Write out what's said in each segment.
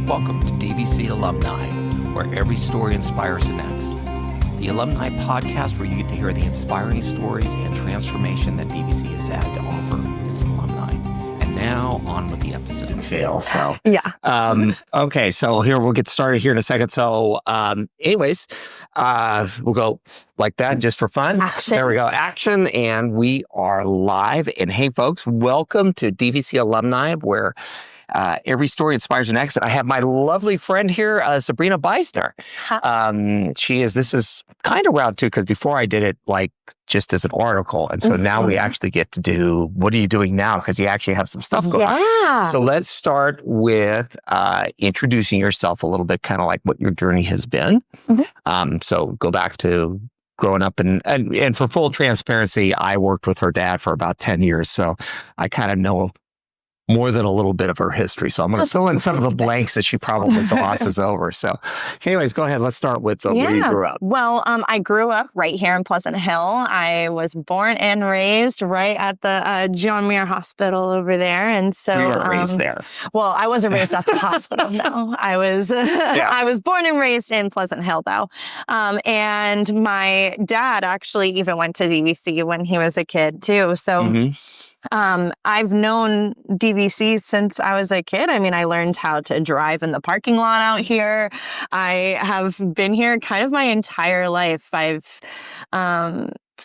Welcome to DVC Alumni, where every story inspires the next. The Alumni podcast where you get to hear the inspiring stories and transformation that DVC has had to offer its alumni. And now, on with the episode. Didn't fail, so. Yeah. Okay, so here, we'll get started here in a second. So anyways, we'll go like that just for fun. Action. There we go. Action. And we are live. And hey, folks, welcome to DVC Alumni, where every story inspires the next. And I have my lovely friend here, Sabrina Beisner. This is kind of round two, because before I did it like just as an article. And so now we actually get to do, what are you doing now? Because you actually have some stuff going on. So let's start with introducing yourself a little bit, kind of like what your journey has been. So go back to growing up, and for full transparency, I worked with her dad for about 10 years. So I kind of know more than a little bit of her history. So I'm going to fill in some of the blanks that she probably glosses over. So anyways, go ahead. Let's start with where you grew up. Well, I grew up right here in Pleasant Hill. I was born and raised right at the John Muir Hospital over there. And so you were raised there. Well, I wasn't raised at the hospital, no. I was I was born and raised in Pleasant Hill, though. And my dad actually even went to DVC when he was a kid, too. So I've known DVC since I was a kid. I mean, I learned how to drive in the parking lot out here. I have been here kind of my entire life. I've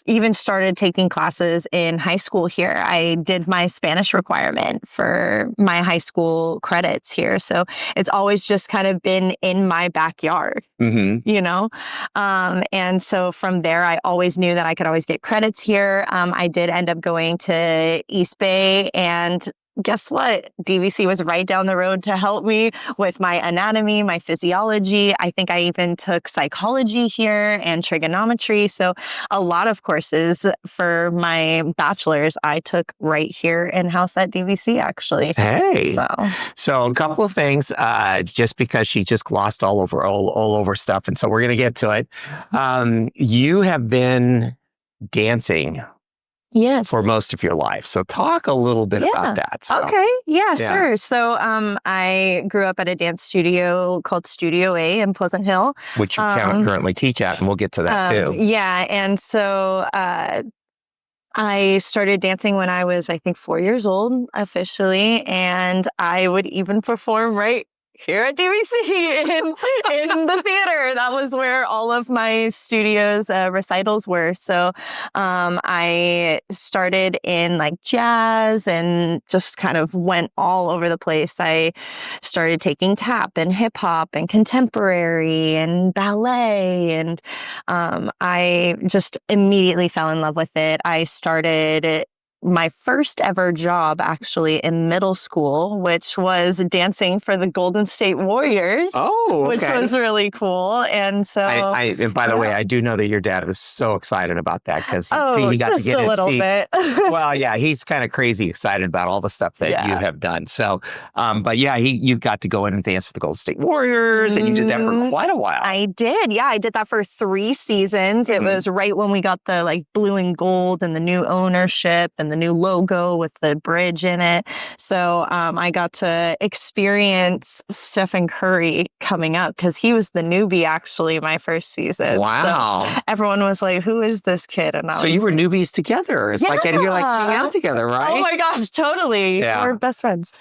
even started taking classes in high school here. I did my Spanish requirement for my high school credits here. So it's always just kind of been in my backyard, you know? And so from there, I always knew that I could always get credits here. I did end up going to East Bay, and guess what? DVC was right down the road to help me with my anatomy, my physiology. I think I even took psychology here and trigonometry. So a lot of courses for my bachelor's I took right here in-house at DVC, actually. Hey. So a couple of things, just because she just glossed all over stuff. And so we're going to get to it. You have been dancing for most of your life. So talk a little bit about that. So. Okay. Yeah, sure. So I grew up at a dance studio called Studio A in Pleasant Hill. Which you currently teach at, and we'll get to that too. Yeah. And so I started dancing when I was, I think, 4 years old officially. And I would even perform right here at DVC in the theater. That was where all of my studio's recitals were. So I started in like jazz and just kind of went all over the place. I started taking tap and hip hop and contemporary and ballet. And I just immediately fell in love with it. I started my first ever job actually in middle school, which was dancing for the Golden State Warriors. Oh, okay. Which was really cool. And so, and by the way, I do know that your dad was so excited about that, because he got to get a little bit. Well, yeah, he's kind of crazy excited about all the stuff that you have done. So, but yeah, you got to go in and dance for the Golden State Warriors, and you did that for quite a while. I did. Yeah, I did that for 3 seasons. It was right when we got the like blue and gold and the new ownership and the new logo with the bridge in it. So I got to experience Stephen Curry coming up, because he was the newbie actually my first season. Wow. So everyone was like, who is this kid? And so you were newbies together. It's like, and you're like hanging out together, right? Oh my gosh, totally. Yeah. We're best friends.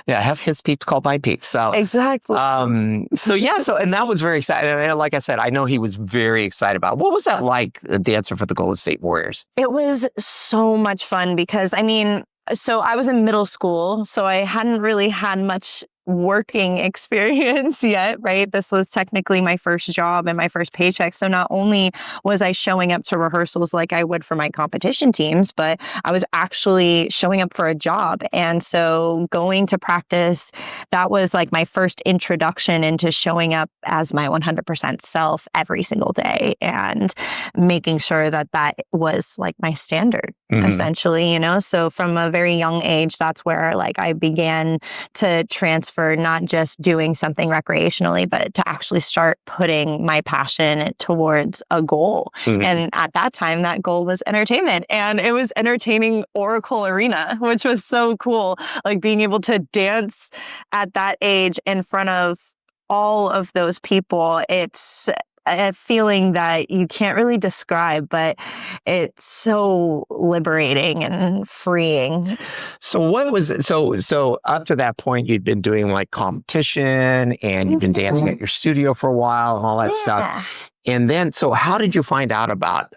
Yeah, have his peeps called my peeps. So exactly. And that was very exciting. And like I said, I know he was very excited about it. What was that like, dancing for the Golden State Warriors? It was so much fun, because I mean, so I was in middle school, so I hadn't really had much working experience yet, right? This was technically my first job and my first paycheck. So not only was I showing up to rehearsals like I would for my competition teams, but I was actually showing up for a job. And so going to practice, that was like my first introduction into showing up as my 100% self every single day, and making sure that that was like my standard, essentially, you know? So from a very young age, that's where like I began to transform for not just doing something recreationally, but to actually start putting my passion towards a goal. And at that time, that goal was entertainment. And it was entertaining Oracle Arena, which was so cool. Like being able to dance at that age in front of all of those people. It's a feeling that you can't really describe, but it's so liberating and freeing. So what was it? So up to that point, you'd been doing like competition and you've been dancing at your studio for a while and all that stuff. And then, so how did you find out about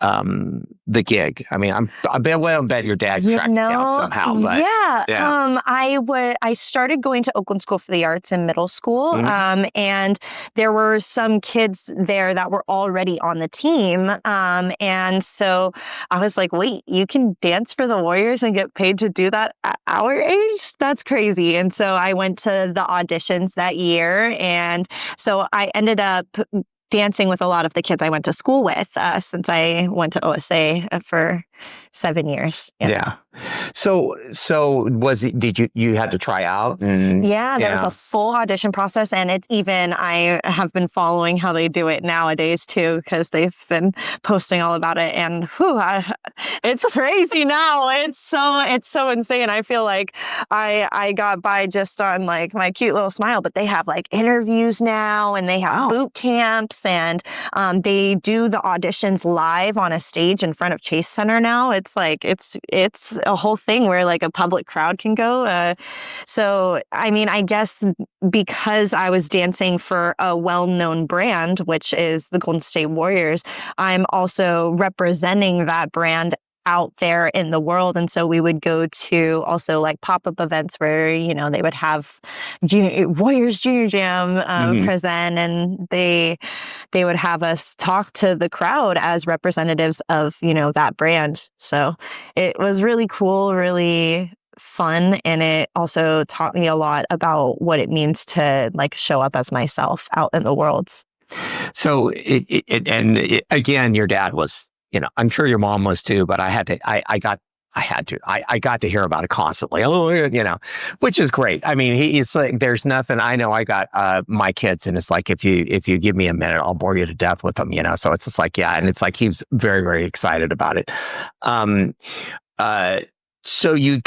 the gig? I mean, I bet your dad tracked it down somehow. But, I started going to Oakland School for the Arts in middle school, and there were some kids there that were already on the team, and so I was like, "Wait, you can dance for the Warriors and get paid to do that at our age? That's crazy!" And so I went to the auditions that year, and so I ended up dancing with a lot of the kids I went to school with, since I went to OSA for 7 years. Yeah. So was it, you had to try out? There was a full audition process, and I have been following how they do it nowadays too, because they've been posting all about it, and it's crazy now. It's so insane. I feel like I got by just on like my cute little smile, but they have like interviews now, and they have boot camps, and they do the auditions live on a stage in front of Chase Center now. It's like it's a whole thing where like a public crowd can go. So I mean, I guess because I was dancing for a well-known brand, which is the Golden State Warriors, I'm also representing that brand out there in the world. And so we would go to also like pop-up events where, they would have Warriors Junior Jam present, and they would have us talk to the crowd as representatives of, that brand. So it was really cool, really fun. And it also taught me a lot about what it means to like show up as myself out in the world. So again, your dad was, I'm sure your mom was too, but I got to hear about it constantly. Which is great. I mean, he's like, there's nothing. I know I got my kids, and it's like if you give me a minute, I'll bore you to death with them. So it's just like and it's like he's very, very excited about it. So you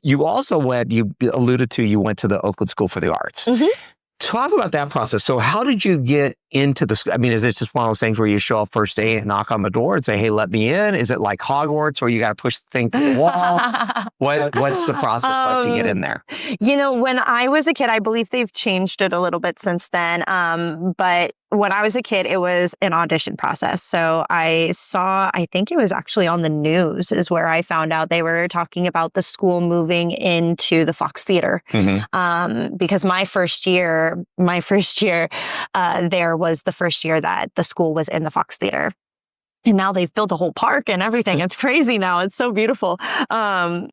you also went. You alluded to you went to the Oakland School for the Arts. Talk about that process. So how did you get into the, I mean, is it just one of those things where you show up first day and knock on the door and say, hey, let me in? Is it like Hogwarts where you got to push the thing to the wall? What's the process like to get in there? When I was a kid, I believe they've changed it a little bit since then. But when I was a kid, it was an audition process. So I think it was actually on the news is where I found out they were talking about the school moving into the Fox Theater. Because my first year there was the first year that the school was in the Fox Theater. And now they've built a whole park and everything. It's crazy now. It's so beautiful. And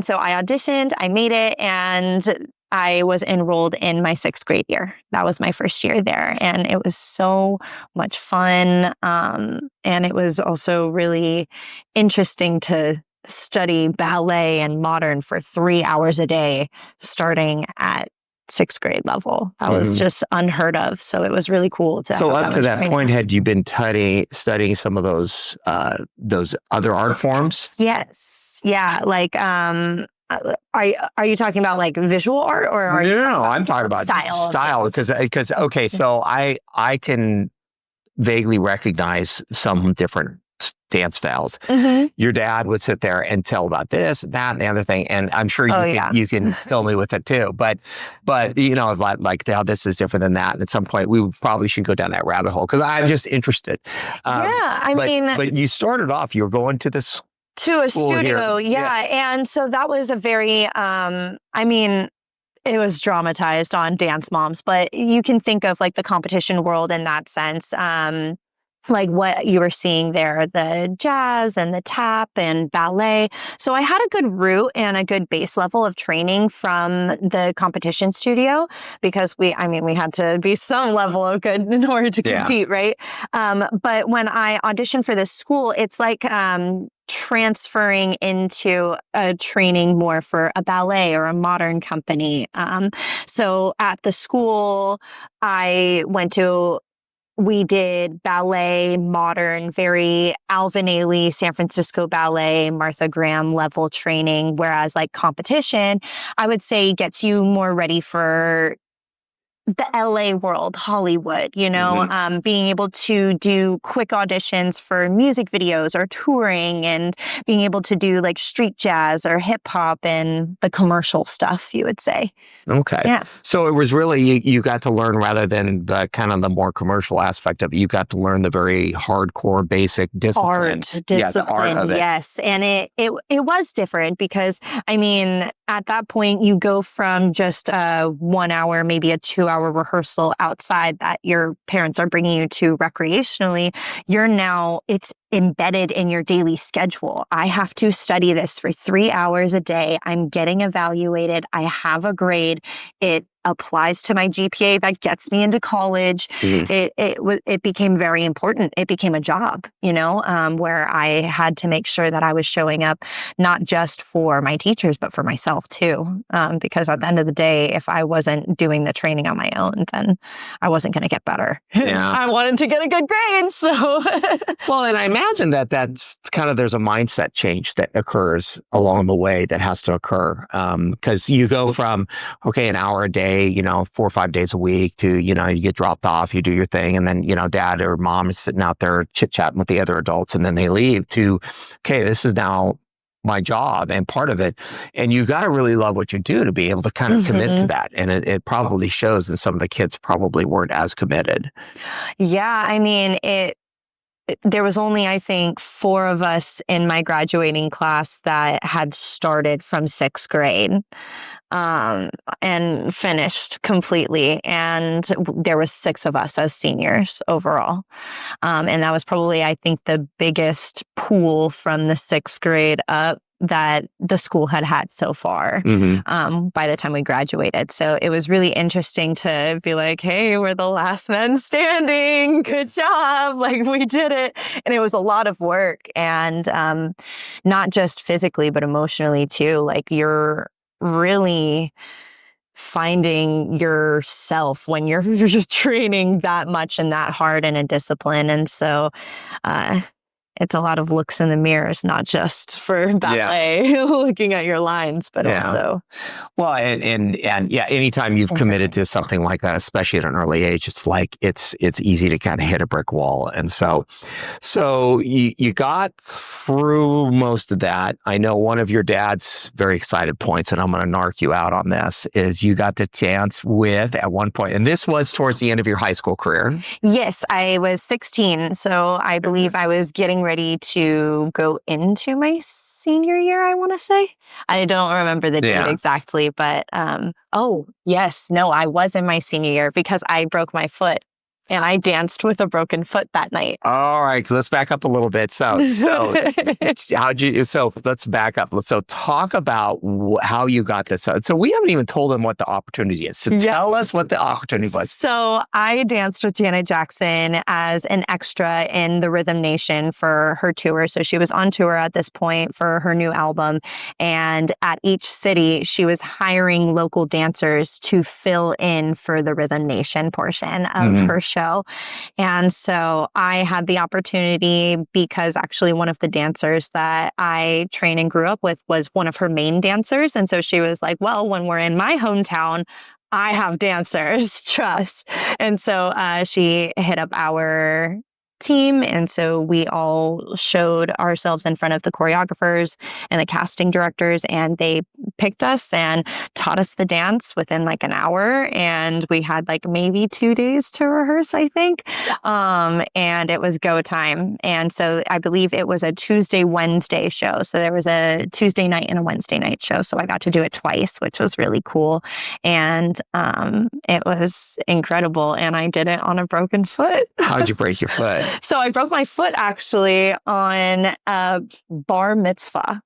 so I auditioned, I made it, and I was enrolled in my 6th grade year. That was my first year there. And it was so much fun. And it was also really interesting to study ballet and modern for 3 hours a day, starting at 6th grade level. That was just unheard of. So it was really cool to. So up to that point, had you been studying some of those other art forms? Yes. Yeah. Like, are you talking about like visual art, or are you I'm talking about style because okay, so I can vaguely recognize some different dance styles. Your dad would sit there and tell about this, that, and the other thing, and I'm sure you can fill me with it too. But like how this is different than that. And at some point, we probably should go down that rabbit hole because I'm just it. But you started off. You were going to this. To a studio, and so that was a very, it was dramatized on Dance Moms, but you can think of like the competition world in that sense. like what you were seeing there, the jazz and the tap and ballet. So I had a good root and a good base level of training from the competition studio because we had to be some level of good in order to compete, right? But when I auditioned for this school, it's like transferring into a training more for a ballet or a modern company. So at the school we did ballet, modern, very Alvin Ailey, San Francisco ballet, Martha Graham level training. Whereas like competition, I would say gets you more ready for the LA world, Hollywood, being able to do quick auditions for music videos or touring and being able to do like street jazz or hip hop and the commercial stuff, you would say. Okay. Yeah. So it was really, you got to learn rather than the kind of the more commercial aspect of it, you got to learn the very hardcore, basic discipline. The art of it. Yes. And it was different because, at that point, you go from just a 1 hour, maybe a 2 hour rehearsal outside that your parents are bringing you to recreationally. It's embedded in your daily schedule. I have to study this for 3 hours a day. I'm getting evaluated. I have a grade. It applies to my GPA that gets me into college. It became very important. It became a job, where I had to make sure that I was showing up not just for my teachers, but for myself too. Because at the end of the day, if I wasn't doing the training on my own, then I wasn't going to get better. Yeah. I wanted to get a good grade. So, well, and I imagine that's kind of, there's a mindset change that occurs along the way that has to occur. Because you go from, an hour a day, 4 or 5 days a week to, you get dropped off, you do your thing. And then, dad or mom is sitting out there chit-chatting with the other adults and then they leave to, this is now my job and part of it. And you got to really love what you do to be able to kind of commit to that. And it probably shows that some of the kids probably weren't as committed. Yeah. There was only, I think, 4 of us in my graduating class that had started from 6th grade and finished completely. And there was 6 of us as seniors overall. And that was probably, I think, the biggest pool from the 6th grade up that the school had so far by the time we graduated. So it was really interesting to be like, hey, we're the last men standing. Good job. Like, we did it. And it was a lot of work. And not just physically, but emotionally too. Like, you're really finding yourself when you're just training that much and that hard in a discipline. And so it's a lot of looks in the mirrors, not just for ballet, looking at your lines, but also. Well, and anytime you've committed to something like that, especially at an early age, it's like, it's easy to kind of hit a brick wall. And so you got through most of that. I know one of your dad's very excited points, and I'm going to narc you out on this, is you got to dance with at one point, and this was towards the end of your high school career. Yes, I was 16. So I believe I was getting ready to go into my senior year, I want to say. I don't remember the date exactly, but I was in my senior year because I broke my foot. And I danced with a broken foot that night. All right, let's back up a little bit. So let's back up. So talk about how you got this. So we haven't even told them what the opportunity is. So tell us what the opportunity was. So I danced with Janet Jackson as an extra in the Rhythm Nation for her tour. So she was on tour at this point for her new album. And at each city, she was hiring local dancers to fill in for the Rhythm Nation portion of her show. And so I had the opportunity because actually one of the dancers that I trained and grew up with was one of her main dancers. And so she was like, well, when we're in my hometown, I have dancers, trust. And so she hit up our team. And so we all showed ourselves in front of the choreographers and the casting directors, and they picked us and taught us the dance within like an hour. And we had like maybe 2 days to rehearse, I think. And it was go time. And so I believe it was a Tuesday, Wednesday show. So there was a Tuesday night and a Wednesday night show. So I got to do it twice, which was really cool. And it was incredible. And I did it on a broken foot. How'd you break your foot? So I broke my foot actually on a bar mitzvah.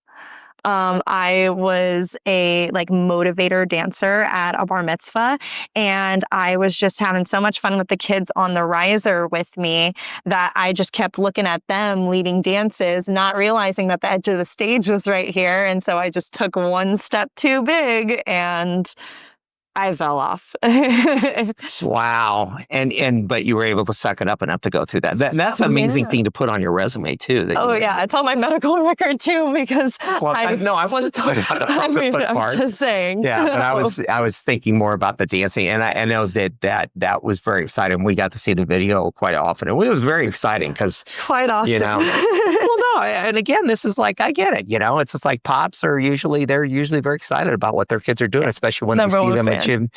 I was a motivator dancer at a bar mitzvah, and I was just having so much fun with the kids on the riser with me that I just kept looking at them leading dances, not realizing that the edge of the stage was right here. And so I just took one step too big and I fell off. Wow. But you were able to suck it up enough to go through that. That's an amazing thing to put on your resume too. It's on my medical record too, because I wasn't talking about the I'm part. Just saying. Yeah, but I was thinking more about the dancing, and I know that was very exciting. We got to see the video quite often, and it was very exciting because quite often, Well, no, and again, this is I get it. It's just like pops they're usually very excited about what their kids are doing, especially when they see them at gym.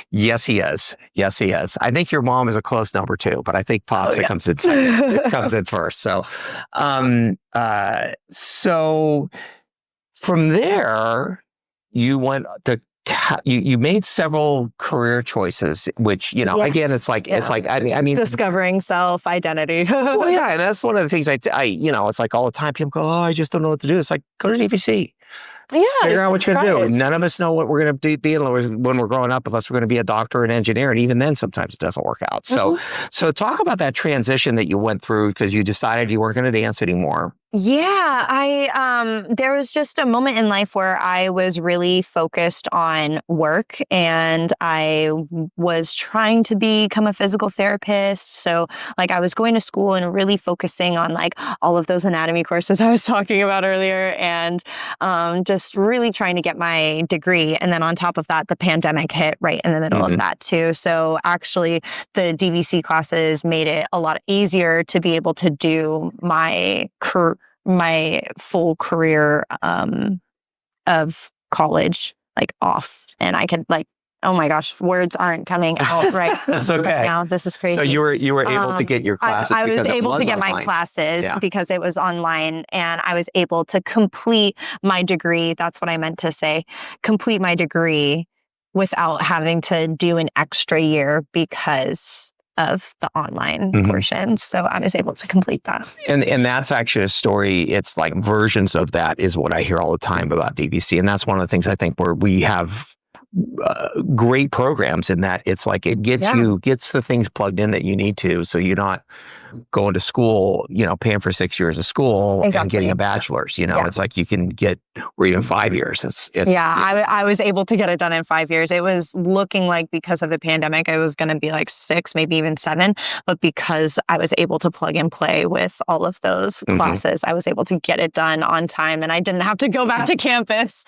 Yes, he is. Yes, he is. I think your mom is a close number 2, but I think pops it comes in second. It comes in first. So, so from there, you went to. You made several career choices, which again, it's I mean, discovering self identity. Well, yeah, and that's one of the things I it's like all the time people go, oh, I just don't know what to do. It's like, go to DVC. Yeah, figure out what you're going to do. None of us know what we're going to be when we're growing up, unless we're going to be a doctor or an engineer. And even then, sometimes it doesn't work out. So talk about that transition that you went through because you decided you weren't going to dance anymore. Yeah, there was just a moment in life where I was really focused on work and I was trying to become a physical therapist. So I was going to school and really focusing on all of those anatomy courses I was talking about earlier and just really trying to get my degree. And then on top of that, the pandemic hit right in the middle of that too. So actually the DVC classes made it a lot easier to be able to do my full career of college off, and I could oh my gosh, words aren't coming out right. That's okay. Right now. This is crazy. So you were able to get your classes. I was able to get my classes because it was online, and I was able to complete my degree. That's what I meant to say. Complete my degree without having to do an extra year because of the online portion. So I was able to complete that. And that's actually a story. It's versions of that is what I hear all the time about DVC. And that's one of the things I think where we have great programs in that it's it gets the things plugged in that you need to. So you're not going to school, paying for 6 years of school and getting a bachelor's, it's you can get, or even 5 years. I was able to get it done in 5 years. It was looking because of the pandemic, I was going to be 6, maybe even 7. But because I was able to plug and play with all of those classes, I was able to get it done on time and I didn't have to go back to campus.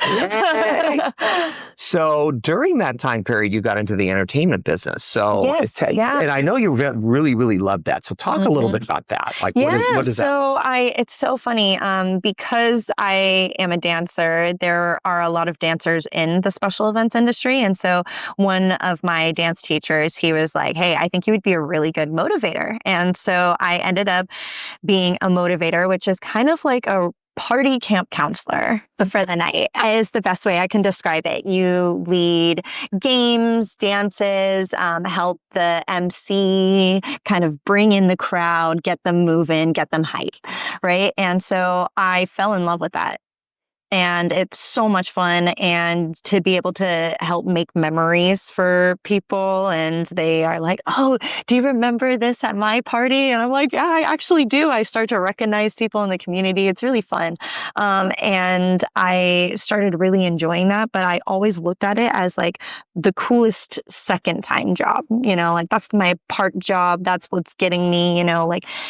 So during that time period, you got into the entertainment business. So and I know you really, really loved that. So talk a little bit about that. What is that? It's so funny because I am a dancer. There are a lot of dancers in the special events industry. And so one of my dance teachers, he was like, hey, I think you would be a really good motivator. And so I ended up being a motivator, which is kind of like a party camp counselor for the night is the best way I can describe it. You lead games, dances, help the MC kind of bring in the crowd, get them moving, get them hype, right? And so I fell in love with that. And it's so much fun, and to be able to help make memories for people. And they are like, oh, do you remember this at my party? And I'm like, yeah, I actually do. I start to recognize people in the community. It's really fun. And I started really enjoying that, but I always looked at it as the coolest second time job, that's my part job. That's what's getting me,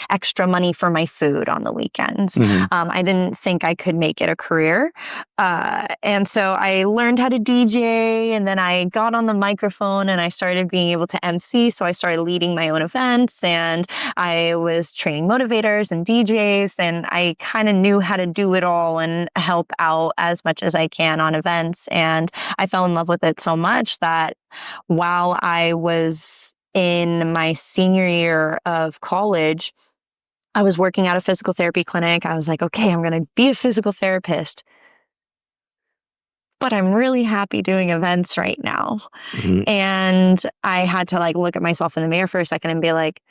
extra money for my food on the weekends. I didn't think I could make it a career. And so I learned how to DJ, and then I got on the microphone and I started being able to MC. So I started leading my own events, and I was training motivators and DJs, and I kind of knew how to do it all and help out as much as I can on events. And I fell in love with it so much that while I was in my senior year of college, I was working at a physical therapy clinic. I was like, okay, I'm going to be a physical therapist, but I'm really happy doing events right now. And I had to look at myself in the mirror for a second and be like,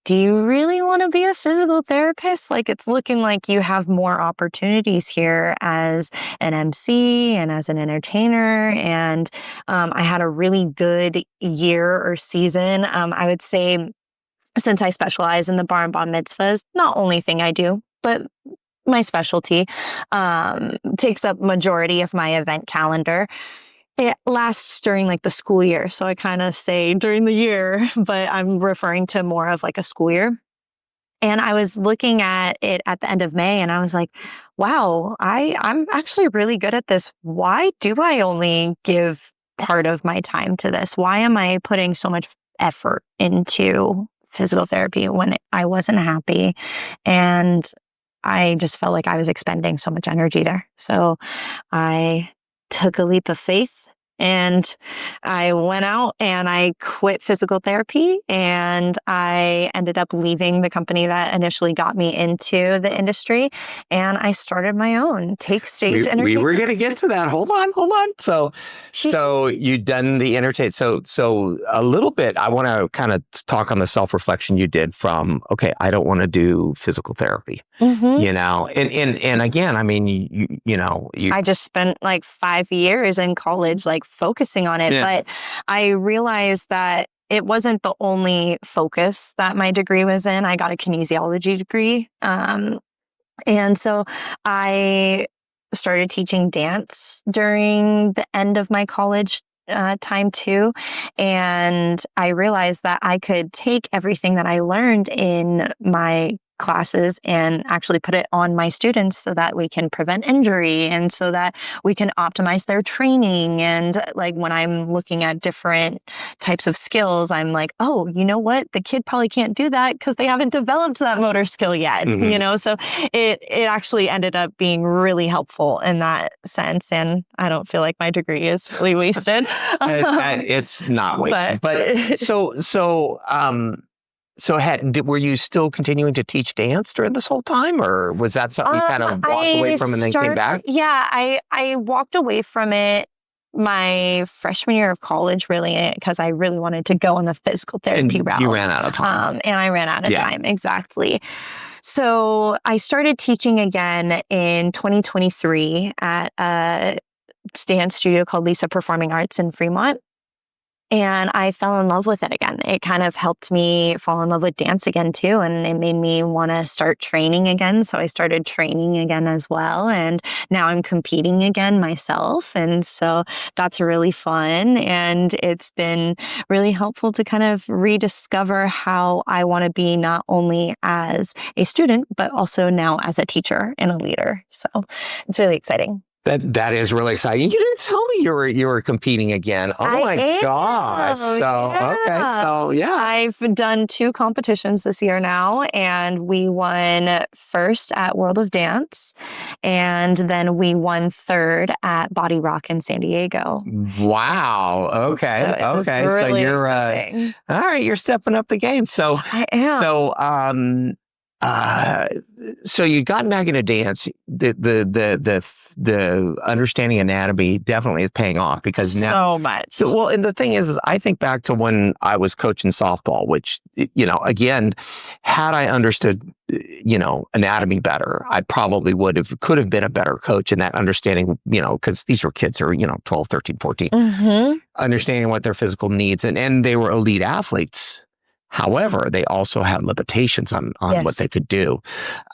do you really want to be a physical therapist? Like, it's looking like you have more opportunities here as an MC and as an entertainer. And I had a really good year or season. I would say, since I specialize in the bar and bat mitzvahs, not only thing I do, but my specialty takes up majority of my event calendar. It lasts during like the school year. So I kind of say during the year, but I'm referring to more of like a school year. And I was looking at it at the end of May and I was like, wow, I'm actually really good at this. Why do I only give part of my time to this? Why am I putting so much effort into physical therapy when I wasn't happy? And I just felt like I was expending so much energy there. So I took a leap of faith and I went out and I quit physical therapy, and I ended up leaving the company that initially got me into the industry, and I started my own Take Stage Entertainment. We were going to get to that. Hold on. So you've done the entertainment. So a little bit, I want to kind of talk on the self-reflection you did from, okay, I don't want to do physical therapy, you know, and again, I mean, I just spent like 5 years in college, like focusing on it. But I realized that it wasn't the only focus that my degree was in. I got a kinesiology degree. And so I started teaching dance during the end of my college time too. And I realized that I could take everything that I learned in my classes and actually put it on my students so that we can prevent injury and so that we can optimize their training. And like when I'm looking at different types of skills, I'm like, oh, you know what? The kid probably can't do that because they haven't developed that motor skill yet, you know? So it actually ended up being really helpful in that sense. And I don't feel like my degree is really wasted. It's not wasted. Were you still continuing to teach dance during this whole time, or was that something you kind of walked away from and then came back? Yeah, I walked away from it my freshman year of college, really, because I really wanted to go on the physical therapy route. You ran out of time. And I ran out of time, exactly. So I started teaching again in 2023 at a dance studio called Lisa Performing Arts in Fremont. And I fell in love with it again. It kind of helped me fall in love with dance again too. And it made me want to start training again. So I started training again as well. And now I'm competing again myself. And so that's really fun. And it's been really helpful to kind of rediscover how I want to be not only as a student, but also now as a teacher and a leader. So it's really exciting. That is really exciting. You didn't tell me you were competing again. Oh my gosh. So, okay. So, yeah. I've done 2 competitions this year now, and we won first at World of Dance, and then we won third at Body Rock in San Diego. Wow. Okay. So really so you're exciting. All right, you're stepping up the game. So I am. So you got back into dance. The understanding anatomy definitely is paying off because now so much. So, well, and the thing is I think back to when I was coaching softball, which again, had I understood anatomy better, I probably could have been a better coach in that understanding. Because these were kids who are 12, 13, 14, understanding what their physical needs, and they were elite athletes. However, they also had limitations on what they could do.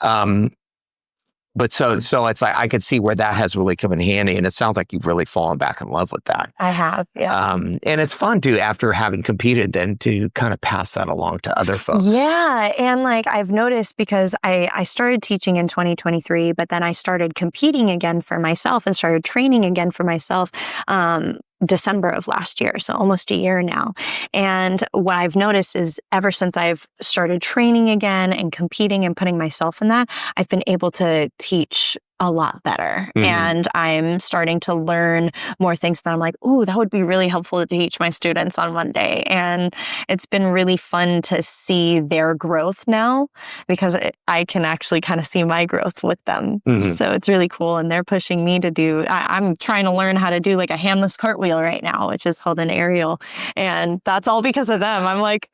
But so it's like I could see where that has really come in handy, and it sounds like you've really fallen back in love with that. I have, yeah. And it's fun too, after having competed, then to kind of pass that along to other folks. Yeah, and like I've noticed because I started teaching in 2023, but then I started competing again for myself and started training again for myself. December of last year, so almost a year now. And what I've noticed is ever since I've started training again and competing and putting myself in that, I've been able to teach a lot better. And I'm starting to learn more things that I'm like, ooh, that would be really helpful to teach my students on Monday. And it's been really fun to see their growth now because I can actually kind of see my growth with them. So it's really cool. And they're pushing me to do, I'm trying to learn how to do like a handless cartwheel right now, which is called an aerial. And that's all because of them. I'm like,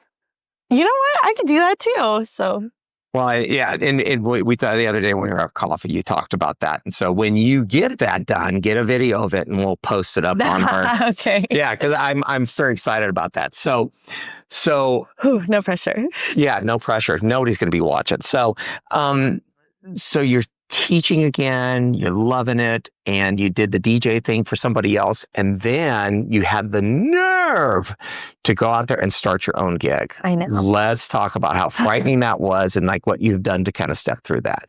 you know what? I could do that too. So. Well, and we thought the other day when we were at coffee, you talked about that. And so when you get that done, get a video of it and we'll post it up on our... Okay. Yeah, because I'm very excited about that. So no pressure. Yeah, no pressure. Nobody's going to be watching. So you're teaching again, you're loving it, and you did the DJ thing for somebody else, and then you had the nerve to go out there and start your own gig. I know. Let's talk about how frightening that was and like what you've done to kind of step through that.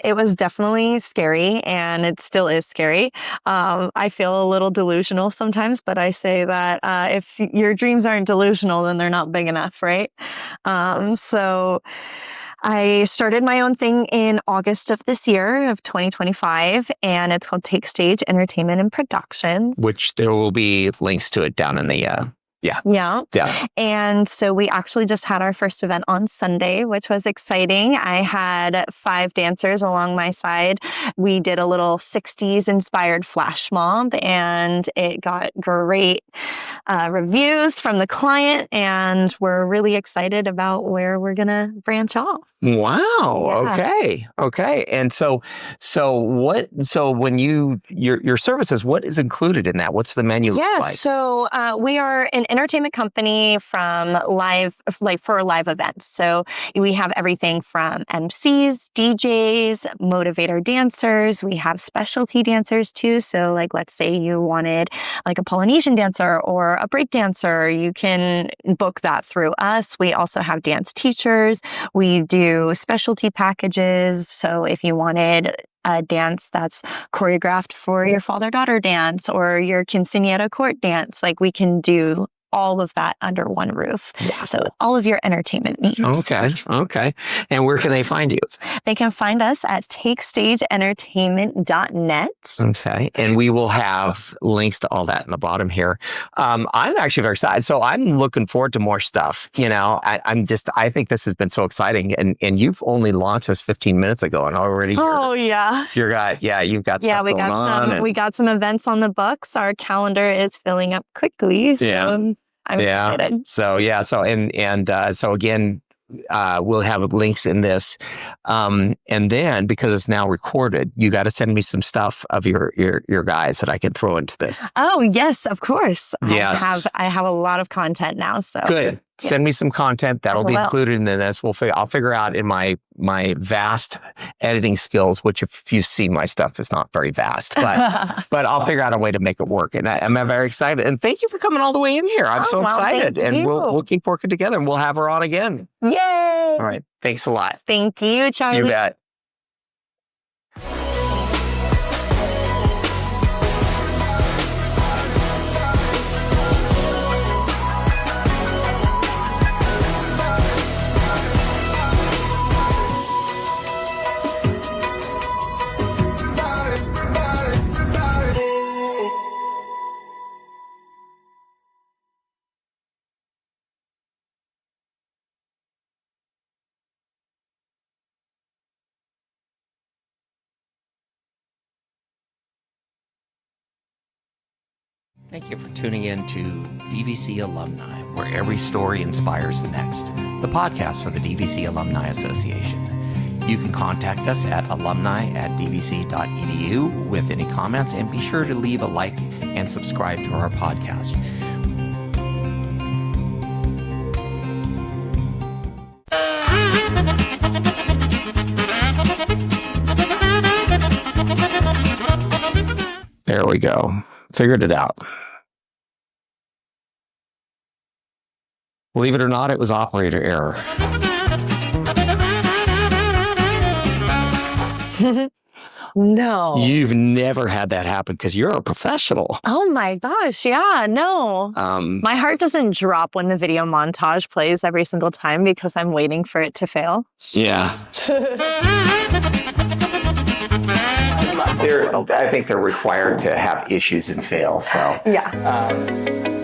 It was definitely scary, and it still is scary. I feel a little delusional sometimes, but I say that if your dreams aren't delusional, then they're not big enough, right? So I started my own thing in August of this year of 2025, and it's called Take Stage Entertainment and Productions. Which there will be links to it down in the Yeah. And so we actually just had our first event on Sunday, which was exciting. I had 5 dancers along my side. We did a little 60s inspired flash mob, and it got great reviews from the client, and we're really excited about where we're going to branch off. Wow. Yeah. Okay. And so when your services, what is included in that? What's the menu look like? So we are an entertainment company for live events. So we have everything from MCs, DJs, motivator dancers. We have specialty dancers too. So like, let's say you wanted like a Polynesian dancer or a break dancer, you can book that through us. We also have dance teachers. We do specialty packages. So if you wanted a dance that's choreographed for your father-daughter dance or your quinceañera court dance, like we can do all of that under one roof. So all of your entertainment needs. Okay. And where can they find you? They can find us at takestageentertainment.net. Okay. And we will have links to all that in the bottom here. I'm actually very excited. So I'm looking forward to more stuff. You know, I think this has been so exciting. And you've only launched this 15 minutes ago and already you've got stuff going on. We got some events on the books. Our calendar is filling up quickly. So I'm excited. So again, we'll have links in this. And then because it's now recorded, you got to send me some stuff of your guys that I can throw into this. Oh, yes, of course. Yes. I have a lot of content now. So good. Yeah. Send me some content that'll be included in this. I'll figure out in my vast editing skills, which if you see my stuff is not very vast, but I'll figure out a way to make it work. And I'm very excited. And thank you for coming all the way in here. I'm so excited. And we'll keep working together and we'll have her on again. Yay! All right. Thanks a lot. Thank you, Charlie. You bet. Thank you for tuning in to DVC Alumni, where every story inspires the next, the podcast for the DVC Alumni Association. You can contact us at alumni@dvc.edu with any comments, and be sure to leave a like and subscribe to our podcast. There we go. Figured it out. Believe it or not, it was operator error. No. You've never had that happen because you're a professional. Oh my gosh. Yeah, no. My heart doesn't drop when the video montage plays every single time because I'm waiting for it to fail. Yeah. I think they're required to have issues and fail. So yeah.